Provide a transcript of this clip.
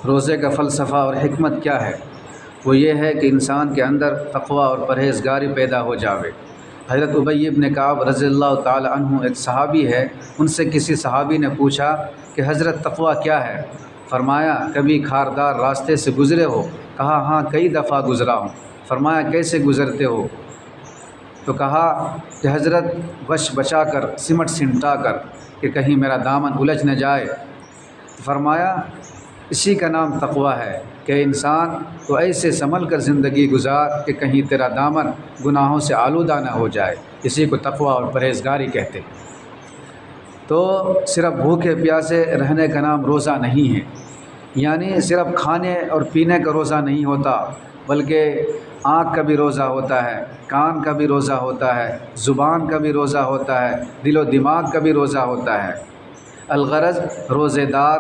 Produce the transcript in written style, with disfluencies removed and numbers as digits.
روزے کا فلسفہ اور حکمت کیا ہے؟ وہ یہ ہے کہ انسان کے اندر تقوی اور پرہیزگاری پیدا ہو جاوے۔ حضرت ابی بن کعب رضی اللہ تعالی عنہ ایک صحابی ہے، ان سے کسی صحابی نے پوچھا کہ حضرت تقوی کیا ہے؟ فرمایا کبھی خاردار راستے سے گزرے ہو؟ کہا ہاں کئی دفعہ گزرا ہوں۔ فرمایا کیسے گزرتے ہو؟ تو کہا کہ حضرت بچا کر سمٹا کر کہ کہیں میرا دامن الجھ نہ جائے۔ فرمایا اسی کا نام تقوی ہے کہ انسان تو ایسے سنبھل کر زندگی گزار کہ کہیں تیرا دامن گناہوں سے آلودہ نہ ہو جائے، اسی کو تقوی اور پرہیزگاری کہتے ہیں۔ تو صرف بھوکے پیاسے رہنے کا نام روزہ نہیں ہے، یعنی صرف کھانے اور پینے کا روزہ نہیں ہوتا، بلکہ آنکھ کا بھی روزہ ہوتا ہے، کان کا بھی روزہ ہوتا ہے، زبان کا بھی روزہ ہوتا ہے، دل و دماغ کا بھی روزہ ہوتا ہے۔ الغرض روزے دار